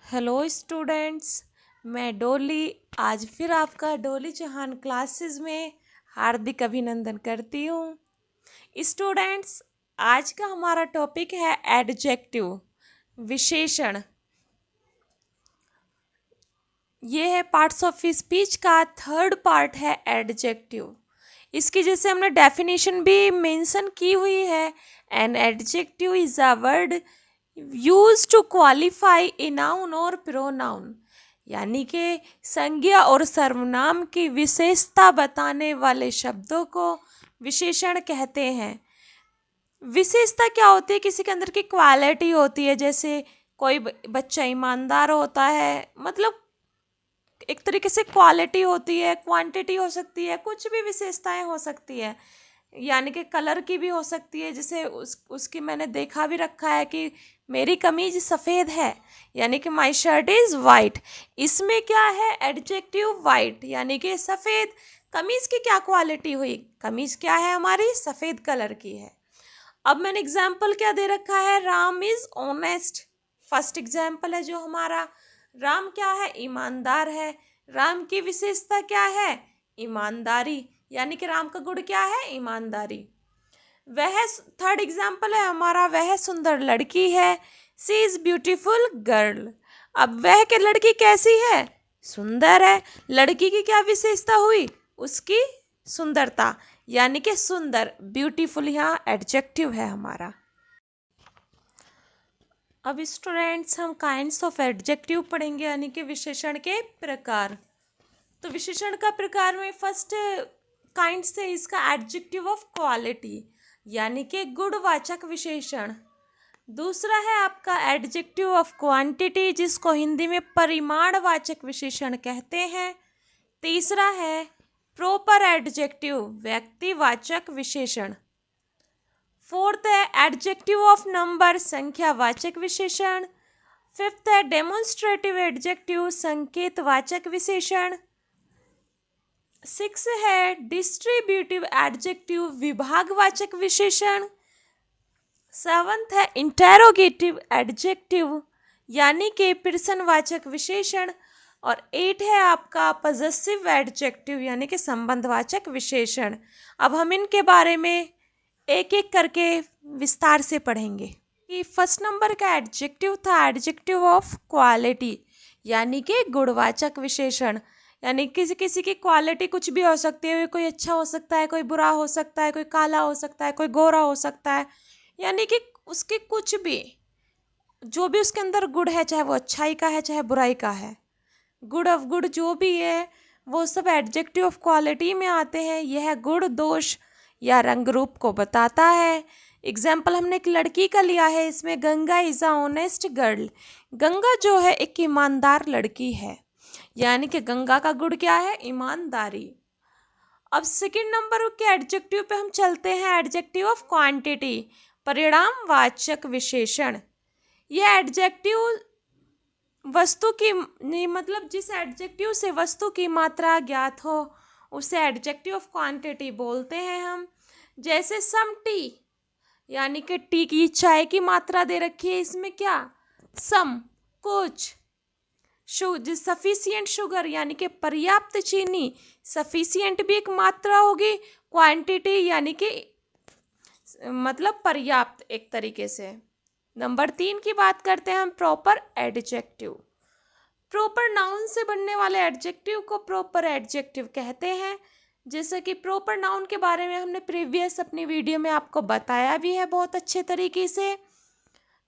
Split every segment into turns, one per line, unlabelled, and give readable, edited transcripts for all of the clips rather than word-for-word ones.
Hello students. मैं डोली आज फिर आपका डोली चौहान क्लासेस में हार्दिक अभिनंदन करती हूँ। स्टूडेंट्स, आज का हमारा टॉपिक है एडजेक्टिव, विशेषण। ये है पार्ट्स ऑफ स्पीच का थर्ड पार्ट है एडजेक्टिव। इसकी जैसे हमने डेफिनेशन भी मेंशन की हुई है। An adjective is a word use to qualify a noun और प्रोनाउन, यानी कि संज्ञा और सर्वनाम की विशेषता बताने वाले शब्दों को विशेषण कहते हैं। विशेषता क्या होती है? किसी के अंदर की क्वालिटी होती है। जैसे कोई बच्चा ईमानदार होता है, मतलब एक तरीके से क्वालिटी होती है, क्वांटिटी हो सकती है, कुछ भी विशेषताएं हो सकती है। यानी कि कलर की भी हो सकती है। जैसे उसकी मैंने देखा भी रखा है कि मेरी कमीज सफ़ेद है, यानी कि माई शर्ट इज़ वाइट। इसमें क्या है? एडजेक्टिव वाइट, यानी कि सफ़ेद। कमीज़ की क्या क्वालिटी हुई? कमीज़ क्या है? हमारी सफ़ेद कलर की है। अब मैंने एग्जाम्पल क्या दे रखा है? Ram is honest. First example है जो हमारा। राम क्या है? ईमानदार है। राम की विशेषता क्या है? ईमानदारी, यानी कि राम का गुण क्या है? ईमानदारी। वह थर्ड एग्जाम्पल है हमारा, वह सुंदर लड़की है। She is beautiful girl. अब वह के लड़की कैसी है? सुंदर है। लड़की की क्या विशेषता हुई? उसकी सुंदरता, यानी कि सुंदर, ब्यूटीफुल यहाँ एडजेक्टिव है हमारा। अब स्टूडेंट्स हम काइंड्स ऑफ एडजेक्टिव पढ़ेंगे, यानी कि विशेषण के प्रकार। तो विशेषण का प्रकार में फर्स्ट काइंड से इसका एडजेक्टिव ऑफ क्वालिटी, यानी कि गुणवाचक विशेषण। दूसरा है आपका एडजेक्टिव ऑफ क्वांटिटी, जिसको हिंदी में परिमाणवाचक विशेषण कहते हैं। तीसरा है प्रॉपर एडजेक्टिव, व्यक्तिवाचक विशेषण। फोर्थ है एडजेक्टिव ऑफ नंबर, संख्यावाचक विशेषण। फिफ्थ है डेमोन्स्ट्रेटिव एडजेक्टिव, संकेतवाचक विशेषण। सिक्स है डिस्ट्रीब्यूटिव एडजेक्टिव, विभागवाचक विशेषण। सेवंथ है इंटेरोगेटिव एडजेक्टिव, यानी कि प्रश्नवाचक विशेषण। और एट है आपका पजेसिव एडजेक्टिव, यानी कि संबंधवाचक विशेषण। अब हम इनके बारे में एक एक करके विस्तार से पढ़ेंगे। कि फर्स्ट नंबर का एडजेक्टिव था एडजेक्टिव ऑफ क्वालिटी, यानी कि गुणवाचक विशेषण। यानी किसी किसी की क्वालिटी कुछ भी हो सकती है। कोई अच्छा हो सकता है, कोई बुरा हो सकता है, कोई काला हो सकता है, कोई गोरा हो सकता है। यानी कि उसके कुछ भी, जो भी उसके अंदर गुण है, चाहे वो अच्छाई का है चाहे बुराई का है, गुड ऑफ गुड जो भी है, वो सब एडजेक्टिव ऑफ क्वालिटी में आते हैं। यह गुण, दोष या रंग रूप को बताता है। एग्जाम्पल हमने एक लड़की का लिया है, इसमें Ganga is a honest girl. Ganga जो है एक ईमानदार लड़की है, यानी कि गंगा का गुण क्या है? ईमानदारी। अब सेकंड नंबर के एडजेक्टिव पे हम चलते हैं, एडजेक्टिव ऑफ क्वांटिटी, परिणामवाचक विशेषण। यह एडजेक्टिव वस्तु की मतलब जिस एडजेक्टिव से वस्तु की मात्रा ज्ञात हो उसे एडजेक्टिव ऑफ क्वांटिटी बोलते हैं हम। जैसे सम टी, यानी कि टी की चाय की मात्रा दे रखी है, इसमें क्या? सम, कुछ। सफिशियंट शुगर, यानी कि पर्याप्त चीनी। सफिशियंट भी एक मात्रा होगी, क्वांटिटी यानी कि मतलब पर्याप्त एक तरीके से। नंबर 3 की बात करते हैं हम, प्रॉपर एडजेक्टिव। प्रॉपर नाउन से बनने वाले एडजेक्टिव को प्रॉपर एडजेक्टिव कहते हैं। जैसे कि प्रॉपर नाउन के बारे में हमने प्रीवियस अपनी वीडियो में आपको बताया भी है बहुत अच्छे तरीके से।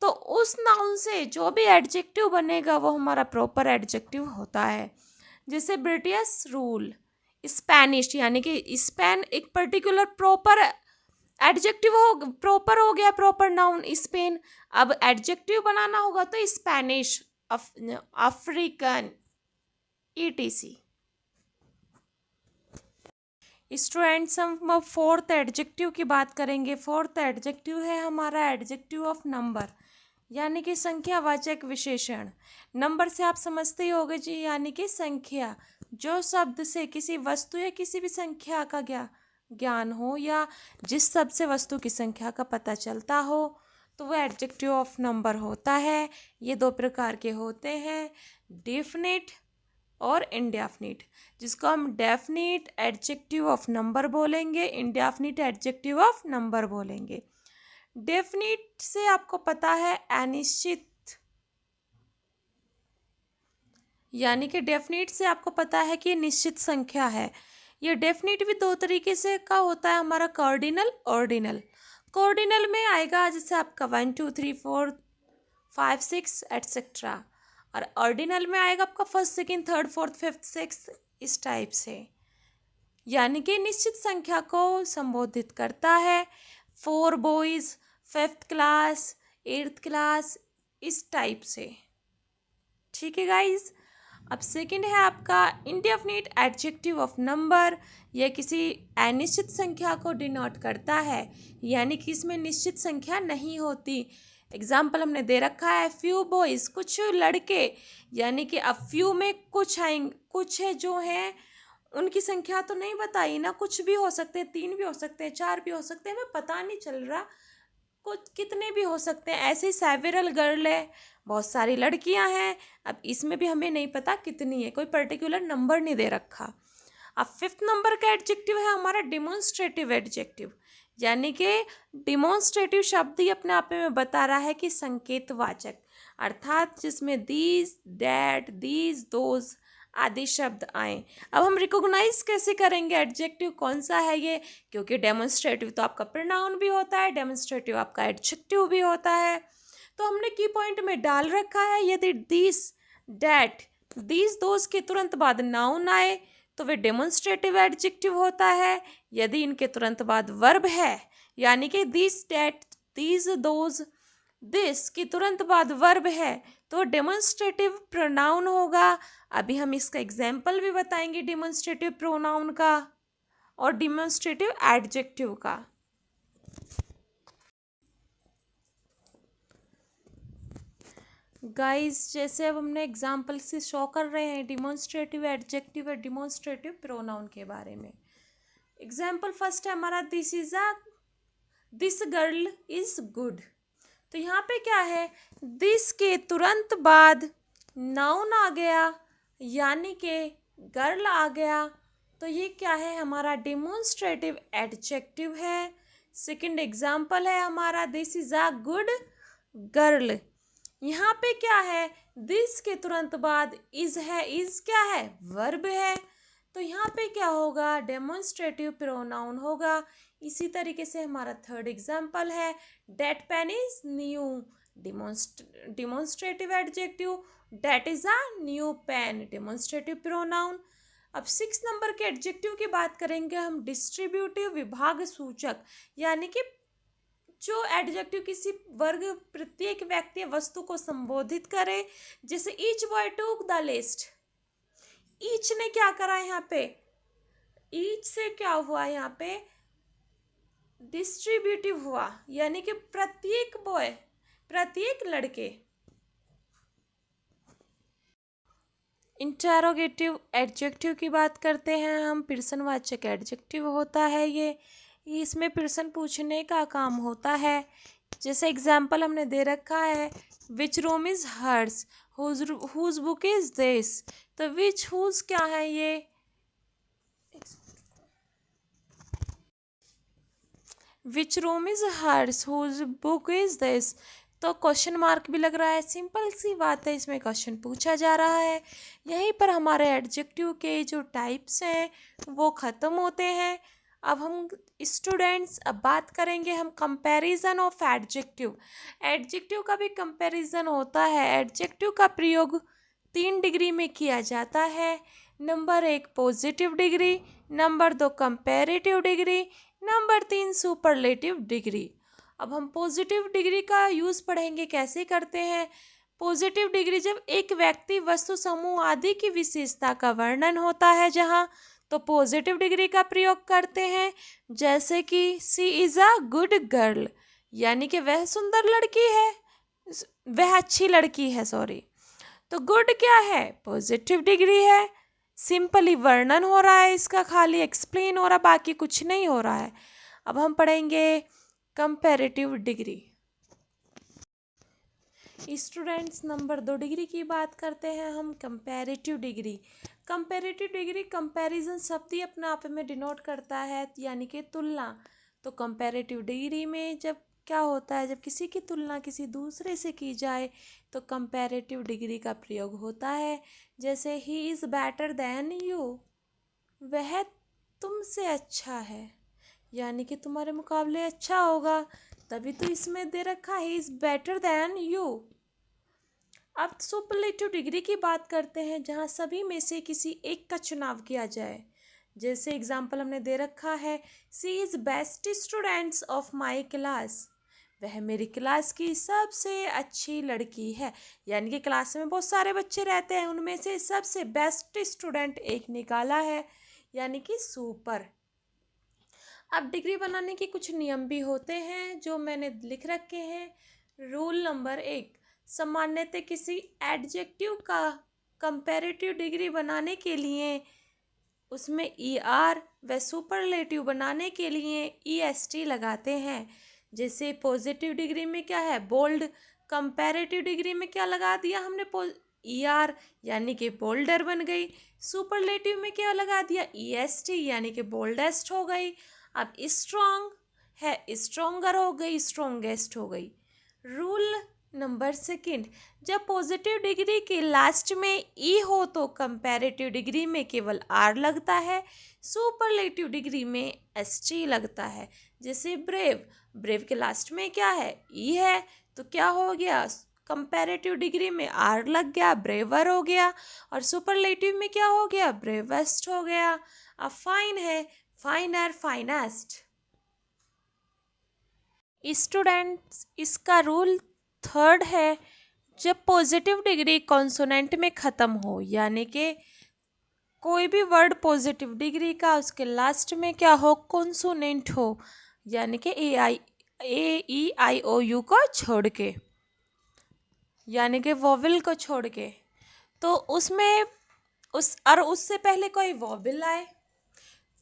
तो उस नाउन से जो भी एडजेक्टिव बनेगा वो हमारा प्रॉपर एडजेक्टिव होता है। जैसे ब्रिटिश रूल, स्पेनिश, यानी कि स्पेन एक पर्टिकुलर प्रॉपर एडजेक्टिव हो, प्रॉपर हो गया प्रॉपर नाउन स्पेन। अब एडजेक्टिव बनाना होगा तो स्पेनिश, अफ्रीकन, ईटीसी। स्टूडेंट्स, हम फोर्थ एडजेक्टिव की बात करेंगे। फोर्थ एडजेक्टिव है हमारा एडजेक्टिव ऑफ नंबर, यानी कि संख्यावाचक विशेषण। नंबर से आप समझते ही होंगे जी, यानी कि संख्या। जो शब्द से किसी वस्तु या किसी भी संख्या का ज्ञान हो, या जिस शब्द से वस्तु की संख्या का पता चलता हो, तो वो एडजेक्टिव ऑफ नंबर होता है। ये दो प्रकार के होते हैं, डेफिनेट और इंडेफिनिट, जिसको हम डेफिनिट एडजेक्टिव ऑफ नंबर बोलेंगे, इंडेफिनिट एडजेक्टिव ऑफ नंबर बोलेंगे। डेफिनिट से आपको पता है अनिश्चित, यानी कि डेफिनिट से आपको पता है कि निश्चित संख्या है। ये डेफिनिट भी दो तरीके से का होता है हमारा, कार्डिनल, ऑर्डिनल। कार्डिनल में आएगा जैसे आपका 1 2 3 4 5 6 एटसेट्रा, और ऑर्डिनल में आएगा आपका first second third fourth fifth six, इस टाइप से, यानी कि निश्चित संख्या को संबोधित करता है। 4 boys, 5th class, 8th class, इस टाइप से। ठीक है गाइज। अब सेकंड है आपका इंडेफिनिट एडजेक्टिव ऑफ नंबर। यह किसी अनिश्चित संख्या को डिनोट करता है, यानी कि इसमें निश्चित संख्या नहीं होती। एग्जाम्पल हमने दे रखा है फ्यू बॉयज़, कुछ लड़के, यानी कि अब फ्यू में कुछ आएंगे, कुछ है जो हैं उनकी संख्या तो नहीं बताई ना, कुछ भी हो सकते हैं, 3 भी हो सकते हैं, 4 भी हो सकते हैं, हमें पता नहीं चल रहा कुछ कितने भी हो सकते हैं। ऐसे ही सेवरल गर्ल है, बहुत सारी लड़कियां हैं, अब इसमें भी हमें नहीं पता कितनी है, कोई पर्टिकुलर नंबर नहीं दे रखा। अब 5th नंबर का एडजेक्टिव है हमारा डिमॉन्स्ट्रेटिव एडजेक्टिव, यानी कि डिमॉन्स्ट्रेटिव शब्द ही अपने आप में बता रहा है कि संकेतवाचक, अर्थात जिसमें दीज, डैट, दीज, दोज आदि शब्द आए। अब हम रिकॉग्नाइज कैसे करेंगे एडजेक्टिव कौन सा है ये, क्योंकि डेमोन्स्ट्रेटिव तो आपका प्रोनाउन भी होता है, डेमोन्स्ट्रेटिव आपका एडजेक्टिव भी होता है। तो हमने की पॉइंट में डाल रखा है, यदि दिस, डैट, दीज, दोज के तुरंत बाद नाउन आए तो वे डेमोन्स्ट्रेटिव एडजेक्टिव होता है। यदि इनके तुरंत बाद वर्ब है, यानी कि this, that, these, those, this की तुरंत बाद वर्ब है तो डेमोन्स्ट्रेटिव प्रोनाउन होगा। अभी हम इसका एग्जाम्पल भी बताएंगे डेमोन्स्ट्रेटिव प्रोनाउन का और डेमोन्स्ट्रेटिव एडजेक्टिव का। गाइस, जैसे अब हमने एग्जाम्पल से शो कर रहे हैं डेमोन्स्ट्रेटिव एडजेक्टिव और डेमोन्स्ट्रेटिव प्रोनाउन के बारे में। एग्जाम्पल फर्स्ट है हमारा दिस गर्ल इज गुड। तो यहाँ पे क्या है, दिस के तुरंत बाद नाउन आ गया, यानी कि गर्ल आ गया, तो ये क्या है हमारा डेमोन्स्ट्रेटिव एडजेक्टिव है। सेकंड एग्जाम्पल है हमारा this is a good girl. यहाँ पे क्या है, दिस के तुरंत बाद इज है, इज क्या है, वर्ब है, तो यहाँ पे क्या होगा, डेमोन्स्ट्रेटिव प्रोनाउन होगा। इसी तरीके से हमारा थर्ड एग्जाम्पल है that pen is new, demonstrative adjective, that is a new pen, demonstrative pronoun. अब 6 नंबर के एडजेक्टिव की बात करेंगे हम, डिस्ट्रीब्यूटिव, विभाग सूचक, यानी कि जो एडजेक्टिव किसी वर्ग, प्रत्येक व्यक्ति या वस्तु को संबोधित करे। जैसे each boy took the list, each ने क्या करा यहाँ पे, ईच से क्या हुआ यहाँ पे, डिस्ट्रीब्यूटिव हुआ, यानी कि प्रत्येक बॉय, प्रत्येक लड़के। इंटेरोगेटिव एडजेक्टिव की बात करते हैं हम, प्रश्नवाचक एडजेक्टिव होता है ये, इसमें प्रश्न पूछने का काम होता है। जैसे एग्जाम्पल हमने दे रखा है which room is hers, whose book is this, तो विच, हुज क्या है ये, which room is hers, whose book is this, तो क्वेश्चन मार्क भी लग रहा है, सिंपल सी बात है, इसमें क्वेश्चन पूछा जा रहा है। यहीं पर हमारे एडजेक्टिव के जो टाइप्स हैं वो ख़त्म होते हैं। अब हम स्टूडेंट्स अब बात करेंगे हम कंपैरिजन ऑफ एडजेक्टिव। एडजेक्टिव का भी कंपैरिजन होता है। एडजेक्टिव का प्रयोग 3 डिग्री में किया जाता है। Number 1 positive degree, number 2 comparative degree, number 3 superlative degree. अब हम पॉजिटिव डिग्री का यूज़ पढ़ेंगे कैसे करते हैं। पॉजिटिव डिग्री जब एक व्यक्ति, वस्तु, समूह आदि की विशेषता का वर्णन होता है जहाँ, तो पॉजिटिव डिग्री का प्रयोग करते हैं। जैसे कि सी इज़ अ गुड गर्ल, यानी कि वह सुंदर लड़की है, वह अच्छी लड़की है, सॉरी। तो गुड क्या है, पॉजिटिव डिग्री है, सिंपली वर्णन हो रहा है इसका, खाली एक्सप्लेन हो रहा, बाकी कुछ नहीं हो रहा है। अब हम पढ़ेंगे comparative degree. Students, number 2 degree की बात करते हैं हम, comparative degree. Comparative degree comparison शब्द ही अपने आप में डिनोट करता है, यानी कि तुलना। तो कंपैरेटिव डिग्री में जब क्या होता है, जब किसी की तुलना किसी दूसरे से की जाए तो कंपैरेटिव डिग्री का प्रयोग होता है। जैसे he is better than you, वह तुमसे अच्छा है, यानी कि तुम्हारे मुकाबले अच्छा होगा, तभी तो इसमें दे रखा है इज़ बेटर देन यू। अब सुपरलेटिव डिग्री की बात करते हैं, जहाँ सभी में से किसी एक का चुनाव किया जाए। जैसे एग्जाम्पल हमने दे रखा है, she is best students of my class, वह मेरी क्लास की सबसे अच्छी लड़की है, यानी कि क्लास में बहुत सारे बच्चे रहते हैं, उनमें से सबसे बेस्ट स्टूडेंट एक निकाला है, यानी कि सुपर। अब डिग्री बनाने के कुछ नियम भी होते हैं जो मैंने लिख रखे हैं। रूल नंबर 1, सामान्यतः किसी एडजेक्टिव का कंपैरेटिव डिग्री बनाने के लिए उसमें ER व सुपरलेटिव बनाने के लिए EST लगाते हैं। जैसे पॉजिटिव डिग्री में क्या है, बोल्ड। कंपैरेटिव डिग्री में क्या लगा दिया हमने, ER, यानी कि बोल्डर बन गई। सुपरलेटिव में क्या लगा दिया, EST, यानी कि बोल्डेस्ट हो गई। अब स्ट्रॉन्ग है, स्ट्रोंगर हो गई, स्ट्रोंगेस्ट हो गई। रूल नंबर 2, जब पॉजिटिव डिग्री के लास्ट में ई हो तो कंपैरेटिव डिग्री में केवल आर लगता है, सुपरलेटिव डिग्री में ST लगता है। जैसे ब्रेव, ब्रेव के लास्ट में क्या है, ई है, तो क्या हो गया, कंपैरेटिव डिग्री में आर लग गया, ब्रेवर हो गया, और सुपरलेटिव में क्या हो गया, ब्रेवेस्ट हो गया। अब फाइन है, फाइनर, फाइनेस्ट। स्टूडेंट्स, इसका रूल 3 है, जब पॉजिटिव डिग्री कॉन्सोनेंट में ख़त्म हो, यानी कि कोई भी वर्ड पॉजिटिव डिग्री का उसके लास्ट में क्या हो, कॉन्सोनेंट हो, यानी कि AEIOU को छोड़ के, यानी कि वोवेल को छोड़ के, तो उसमें उससे पहले कोई वोवेल आए,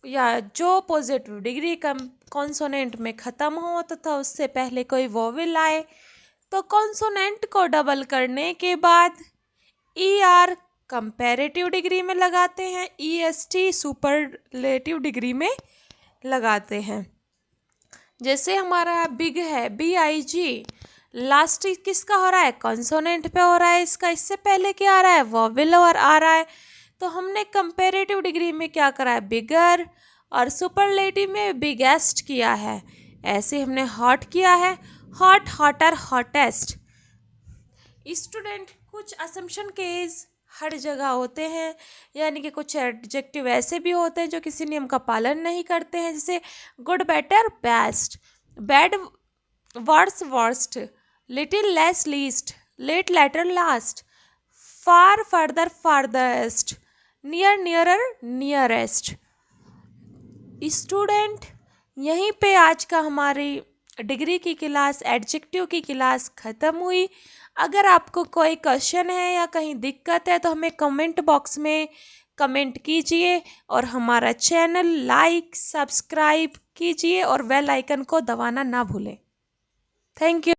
या जो पॉजिटिव डिग्री कॉन्सोनेंट में ख़त्म हो तथा उससे पहले कोई वोवेल आए, तो कॉन्सोनेंट को डबल करने के बाद ER कंपैरेटिव डिग्री में लगाते हैं, EST सुपरलेटिव डिग्री में लगाते हैं। जैसे हमारा बिग है, BIG, लास्ट किसका हो रहा है, कॉन्सोनेंट पे हो रहा है इसका, इससे पहले क्या आ रहा है, वोवेल और आ रहा है, तो हमने कंपैरेटिव डिग्री में क्या करा है, बिगर, और सुपरलेटिव में बिगेस्ट किया है। ऐसे हमने हॉट किया है, हॉट, हॉटर, हॉटेस्ट। स्टूडेंट, कुछ असम्पशन केस हर जगह होते हैं, यानी कि कुछ एडजेक्टिव ऐसे भी होते हैं जो किसी नियम का पालन नहीं करते हैं, जैसे good, better, best, bad, worse, worst, little, less, least, late, later, last, far, further, farthest, near, nearer, nearest. Student, यहीं पे आज का हमारी डिग्री की क्लास, एडजेक्टिव की क्लास ख़त्म हुई। अगर आपको कोई क्वेश्चन है या कहीं दिक्कत है तो हमें कमेंट बॉक्स में कमेंट कीजिए, और हमारा चैनल लाइक, सब्सक्राइब कीजिए और बेल आइकन को दबाना ना भूलें। Thank you.